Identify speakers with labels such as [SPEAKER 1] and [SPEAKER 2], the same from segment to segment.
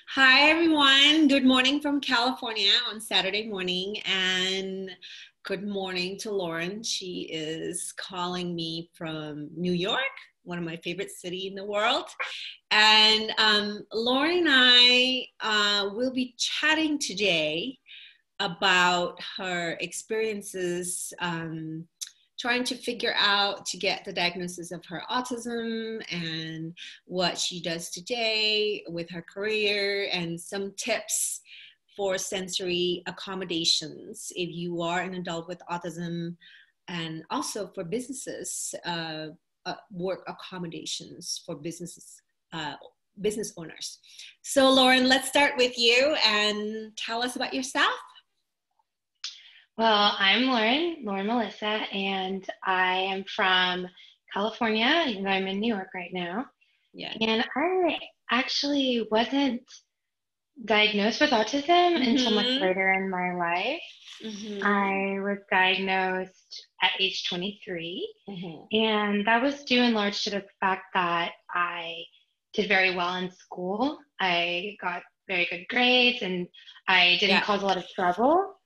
[SPEAKER 1] Hi, everyone. Good morning from California on Saturday morning. And good morning to Lauren. She is calling me from New York, one of my favorite cities in the world. And Lauren and I will be chatting today about her experiences trying to figure out to get the diagnosis of her autism and what she does today with her career and some tips for sensory accommodations if you are an adult with autism, and also for businesses, work accommodations for business owners. So Lauren, let's start with you and tell us about yourself.
[SPEAKER 2] Well, I'm Lauren Melissa, and I am from California, even though I'm in New York right now.
[SPEAKER 1] Yeah.
[SPEAKER 2] And I actually wasn't diagnosed with autism until much later in my life. I was diagnosed at age 23, and that was due in large to the fact that I did very well in school. I got very good grades, and I didn't cause a lot of trouble.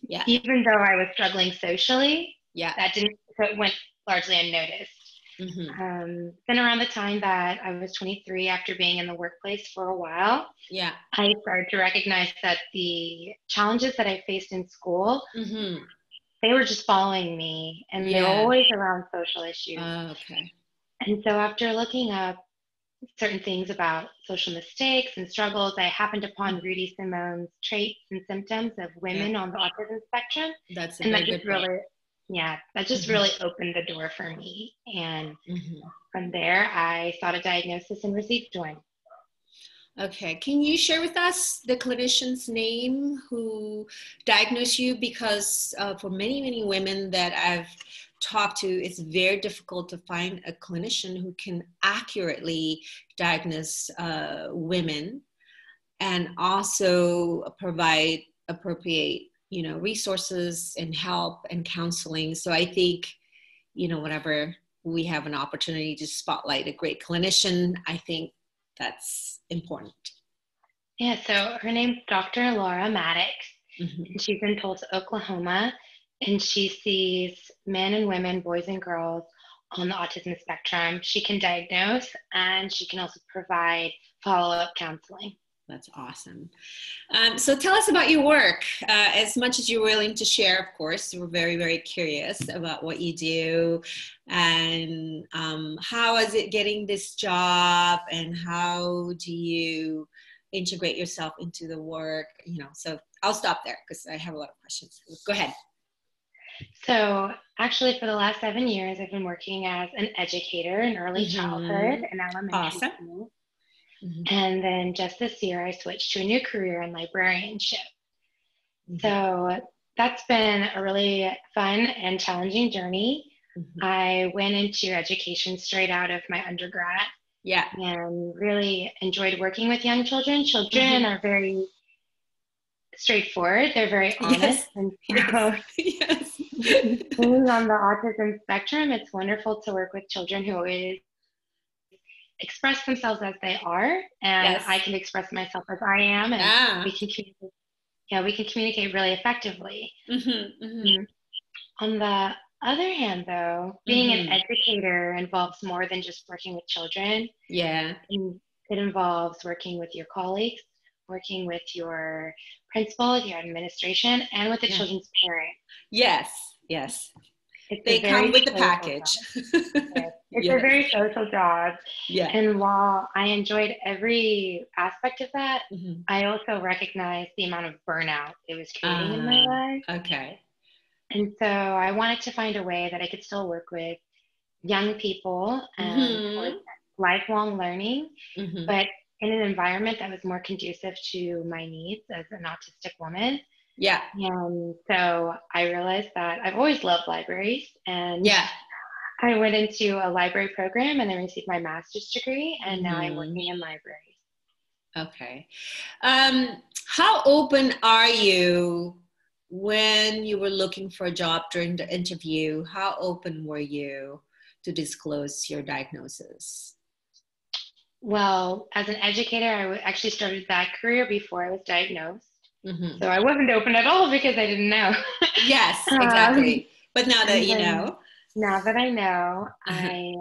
[SPEAKER 1] Yeah.
[SPEAKER 2] Even though I was struggling socially,
[SPEAKER 1] so
[SPEAKER 2] it went largely unnoticed. Then around the time that I was 23, after being in the workplace for a while, I started to recognize that the challenges that I faced in school, they were just following me, and they were always around social issues. And so after looking up certain things about social mistakes and struggles, I happened upon Rudy Simone's Traits and Symptoms of Women on the Autism Spectrum.
[SPEAKER 1] That's a
[SPEAKER 2] and
[SPEAKER 1] very
[SPEAKER 2] that just
[SPEAKER 1] good book.
[SPEAKER 2] that just really opened the door for me. And from there, I sought a diagnosis and received one.
[SPEAKER 1] Okay, can you share with us the clinician's name who diagnosed you? Because for many, many women that I've talked to, it's very difficult to find a clinician who can accurately diagnose women and also provide appropriate, resources and help and counseling. So I think, whenever we have an opportunity to spotlight a great clinician, I think that's important.
[SPEAKER 2] Yeah, so her name's Dr. Laura Maddox, and she's in Tulsa, Oklahoma, and she sees men and women, boys and girls on the autism spectrum. She can diagnose, and she can also provide follow-up counseling.
[SPEAKER 1] That's awesome. So tell us about your work, as much as you're willing to share, of course. We're very, very curious about what you do, and how is it getting this job, and how do you integrate yourself into the work? So I'll stop there because I have a lot of questions. Go ahead.
[SPEAKER 2] So actually, for the last 7 years, I've been working as an educator in early childhood and elementary school. And then just this year, I switched to a new career in librarianship. So that's been a really fun and challenging journey. I went into education straight out of my undergrad. And really enjoyed working with young children. Children are very straightforward. They're very honest. And so being on the autism spectrum, it's wonderful to work with children who always express themselves as they are, and I can express myself as I am, and we can communicate really effectively. On the other hand, though, being an educator involves more than just working with children. It involves working with your colleagues, working with your principal, your administration, and with the children's parents.
[SPEAKER 1] Yes. They come with the package.
[SPEAKER 2] It's a very social job. And while I enjoyed every aspect of that, I also recognized the amount of burnout it was creating in my life. And so I wanted to find a way that I could still work with young people and lifelong learning, but in an environment that was more conducive to my needs as an autistic woman. And so I realized that I've always loved libraries, and I went into a library program and then received my master's degree, and now I'm working in libraries.
[SPEAKER 1] Okay. How open are you when you were looking for a job during the interview? How open were you to disclose your diagnosis?
[SPEAKER 2] Well, as an educator, actually started that career before I was diagnosed. So I wasn't open at all because I didn't know.
[SPEAKER 1] Yes, exactly. But now that you know.
[SPEAKER 2] Now that I know, I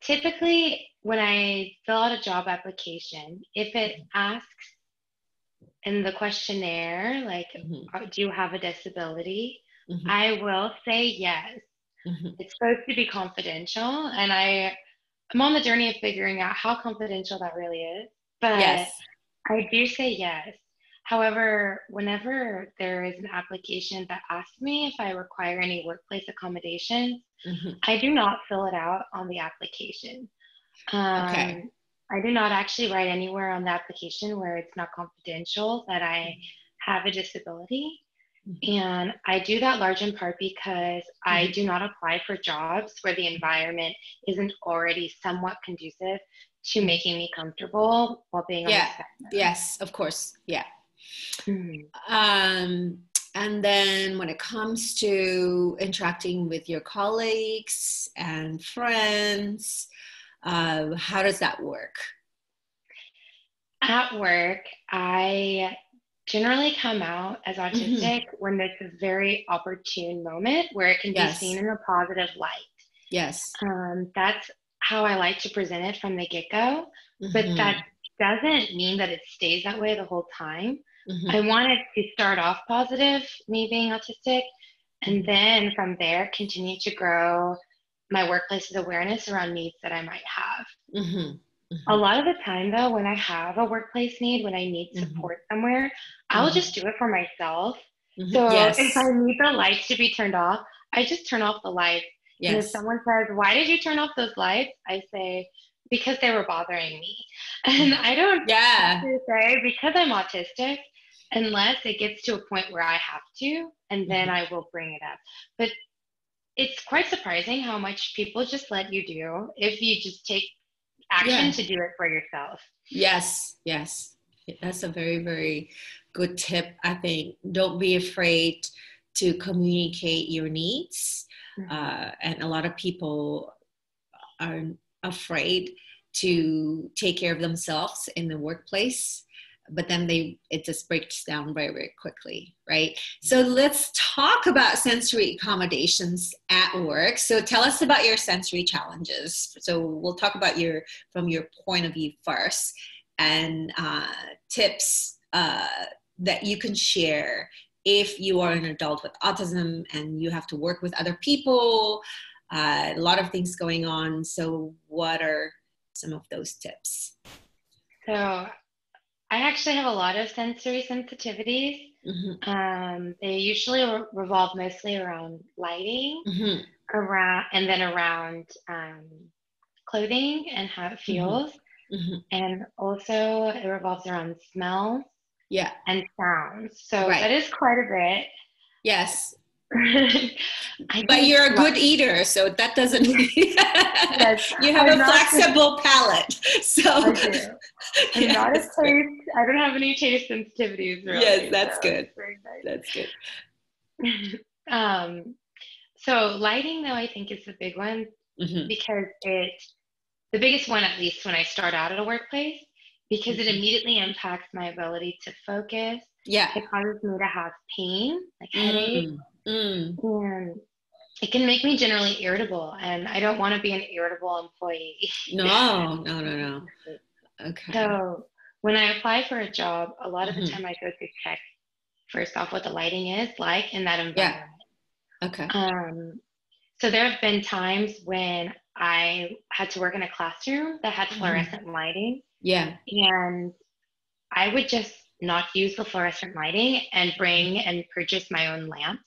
[SPEAKER 2] typically, when I fill out a job application, if it asks in the questionnaire, like, do you have a disability? I will say yes. It's supposed to be confidential, and I'm on the journey of figuring out how confidential that really is. But
[SPEAKER 1] yes.
[SPEAKER 2] I do say yes. However, whenever there is an application that asks me if I require any workplace accommodations, I do not fill it out on the application.
[SPEAKER 1] Okay.
[SPEAKER 2] I do not actually write anywhere on the application where it's not confidential that I have a disability. And I do that large in part because I do not apply for jobs where the environment isn't already somewhat conducive to making me comfortable while being on the spectrum.
[SPEAKER 1] Yes, of course. Yeah. And then when it comes to interacting with your colleagues and friends, how does that work?
[SPEAKER 2] At work, I generally come out as autistic when there's a very opportune moment where it can be seen in a positive light.
[SPEAKER 1] Yes.
[SPEAKER 2] That's how I like to present it from the get-go, but that doesn't mean that it stays that way the whole time. I want it to start off positive, me being autistic, and then from there continue to grow my workplace's awareness around needs that I might have. A lot of the time, though, when I have a workplace need, when I need support somewhere, I'll just do it for myself. So if I need the lights to be turned off, I just turn off the lights. And if someone says, "Why did you turn off those lights?" I say, "Because they were bothering me." And I don't say because I'm autistic, unless it gets to a point where I have to, and then I will bring it up. But it's quite surprising how much people just let you do if you just take action to do it for yourself.
[SPEAKER 1] Yes. That's a very, very good tip. I think don't be afraid to communicate your needs. And a lot of people are afraid to take care of themselves in the workplace, but then it just breaks down very, very quickly, right? So let's talk about sensory accommodations at work. So tell us about your sensory challenges. So we'll talk about from your point of view first, and tips that you can share if you are an adult with autism and you have to work with other people, a lot of things going on. So what are some of those tips?
[SPEAKER 2] So I actually have a lot of sensory sensitivities. They usually revolve mostly around lighting, around clothing and how it feels. And also it revolves around smells and sounds. So that is quite a bit.
[SPEAKER 1] Yes. But you're a good eater, so that doesn't you have a flexible palate. So
[SPEAKER 2] I do. I'm not a taste. I don't have any taste sensitivities really.
[SPEAKER 1] Yes, that's good. That's good.
[SPEAKER 2] So lighting though I think is the big one because it's the biggest one, at least when I start out at a workplace, because it immediately impacts my ability to focus. It causes me to have pain, like headache. And it can make me generally irritable, and I don't want to be an irritable employee.
[SPEAKER 1] No. Okay.
[SPEAKER 2] So when I apply for a job, a lot of the time I go to check first off what the lighting is like in that environment.
[SPEAKER 1] Okay.
[SPEAKER 2] So there have been times when I had to work in a classroom that had fluorescent lighting. And I would just not use the fluorescent lighting and bring and purchase my own lamps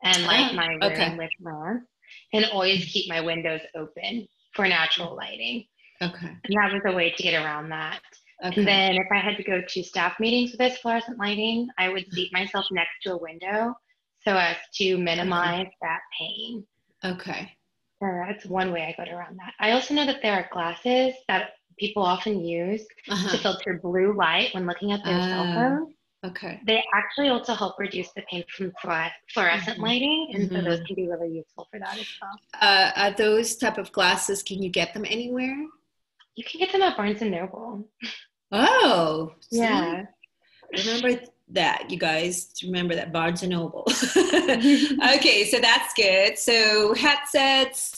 [SPEAKER 2] and light my room with lamps and always keep my windows open for natural lighting. And that was a way to get around that. And then if I had to go to staff meetings with this fluorescent lighting, I would seat myself next to a window so as to minimize that pain. So that's one way I got around that. I also know that there are glasses that people often use to filter blue light when looking at their cell phone. They actually also help reduce the pain from fluorescent lighting, and so those can be really useful for that as well.
[SPEAKER 1] Are those type of glasses, can you get them anywhere?
[SPEAKER 2] You can get them at Barnes and Noble.
[SPEAKER 1] Oh,
[SPEAKER 2] yeah.
[SPEAKER 1] See? Remember that, you guys. Remember that, Barnes and Noble. Okay, so that's good. So headsets,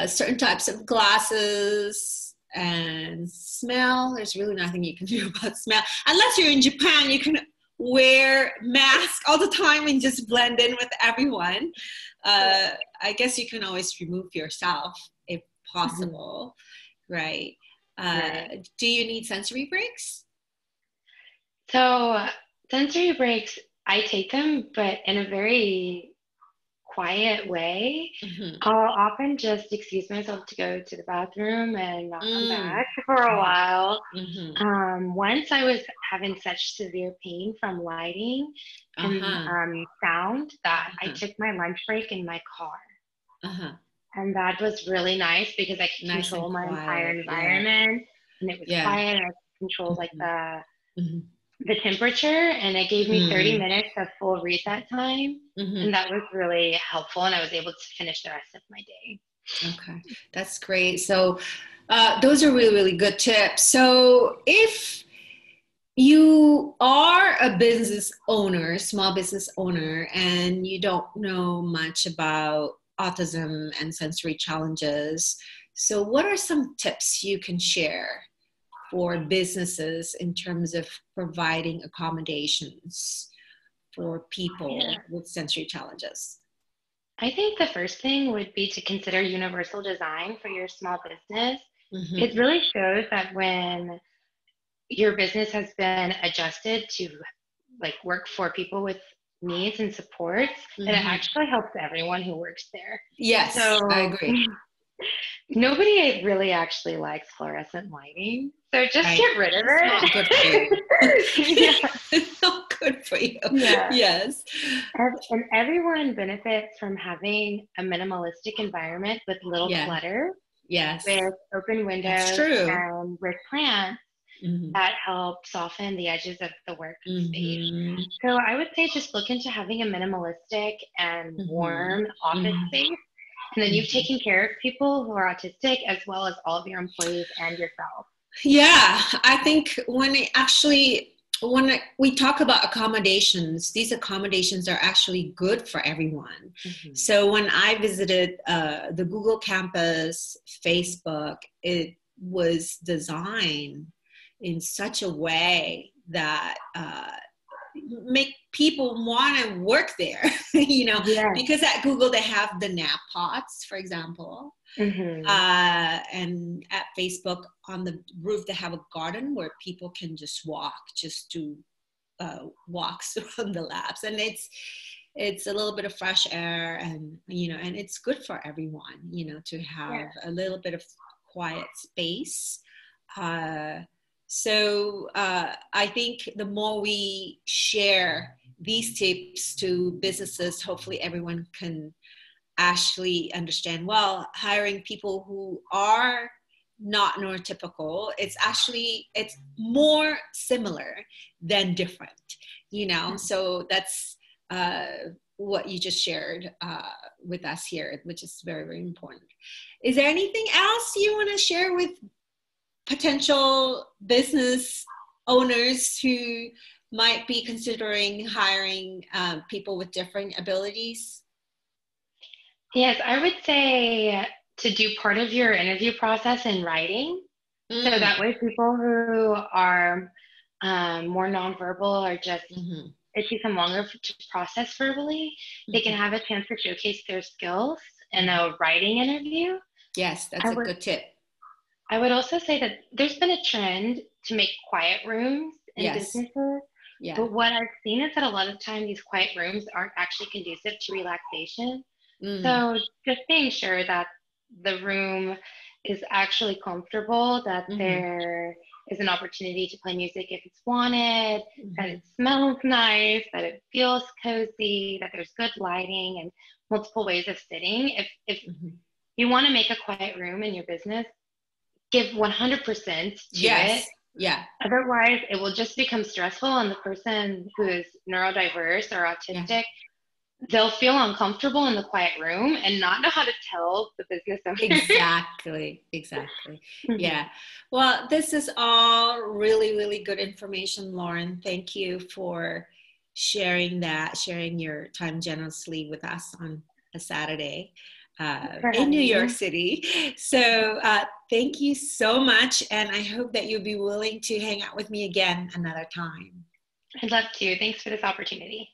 [SPEAKER 1] certain types of glasses, and smell. There's really nothing you can do about smell. Unless you're in Japan, you can wear mask all the time and just blend in with everyone. I guess you can always remove yourself if possible, right?
[SPEAKER 2] Right.
[SPEAKER 1] Do you need sensory breaks?
[SPEAKER 2] So sensory breaks, I take them, but in a very quiet way. I'll often just excuse myself to go to the bathroom and not come back for a while. Once I was having such severe pain from lighting and sound that I took my lunch break in my car. And that was really nice because I could control my entire environment, and it was quiet, and I could control like the temperature, and it gave me 30 minutes of full reset time, and that was really helpful, and I was able to finish the rest of my day.
[SPEAKER 1] Okay, that's great. So those are really, really good tips. So if you are a business owner, small business owner, and you don't know much about autism and sensory challenges, so what are some tips you can share for businesses in terms of providing accommodations for people with sensory challenges?
[SPEAKER 2] I think the first thing would be to consider universal design for your small business. It really shows that when your business has been adjusted to like work for people with needs and supports, that it actually helps everyone who works there.
[SPEAKER 1] Yes, so, I agree.
[SPEAKER 2] Nobody really actually likes fluorescent lighting, so just get rid of it.
[SPEAKER 1] It's not good for you. It's not good for you. Yes.
[SPEAKER 2] And everyone benefits from having a minimalistic environment with little clutter.
[SPEAKER 1] Yes.
[SPEAKER 2] With open windows and with plants that help soften the edges of the workspace. So I would say just look into having a minimalistic and warm office space. And then you've taken care of people who are autistic as well as all of your employees and yourself.
[SPEAKER 1] Yeah, I think when we talk about accommodations, these accommodations are actually good for everyone. So when I visited the Google campus, Facebook, it was designed in such a way that make people want to work there, because at Google they have the nap pots, for example. And at Facebook on the roof they have a garden where people can just do walks around the labs, and it's a little bit of fresh air, and and it's good for everyone, to have a little bit of quiet space. So I think the more we share these tips to businesses, hopefully everyone can actually understand, well, hiring people who are not neurotypical, it's more similar than different, so that's what you just shared with us here, which is very, very important. Is there anything else you want to share with potential business owners who might be considering hiring people with different abilities?
[SPEAKER 2] Yes, I would say to do part of your interview process in writing. So that way people who are more nonverbal or just it takes them longer to process verbally, they can have a chance to showcase their skills in a writing interview.
[SPEAKER 1] Yes, that's a good tip.
[SPEAKER 2] I would also say that there's been a trend to make quiet rooms in businesses. But what I've seen is that a lot of times these quiet rooms aren't actually conducive to relaxation. So just being sure that the room is actually comfortable, that there is an opportunity to play music if it's wanted, that it smells nice, that it feels cozy, that there's good lighting and multiple ways of sitting. If you want to make a quiet room in your business, give 100% to it.
[SPEAKER 1] Yeah.
[SPEAKER 2] Otherwise, it will just become stressful, and the person who is neurodiverse or autistic, they'll feel uncomfortable in the quiet room and not know how to tell the business owner.
[SPEAKER 1] Exactly. Mm-hmm. Yeah. Well, this is all really, really good information, Lauren. Thank you for sharing your time generously with us on a Saturday in New York City. So thank you so much. And I hope that you'll be willing to hang out with me again another time.
[SPEAKER 2] I'd love to. Thanks for this opportunity.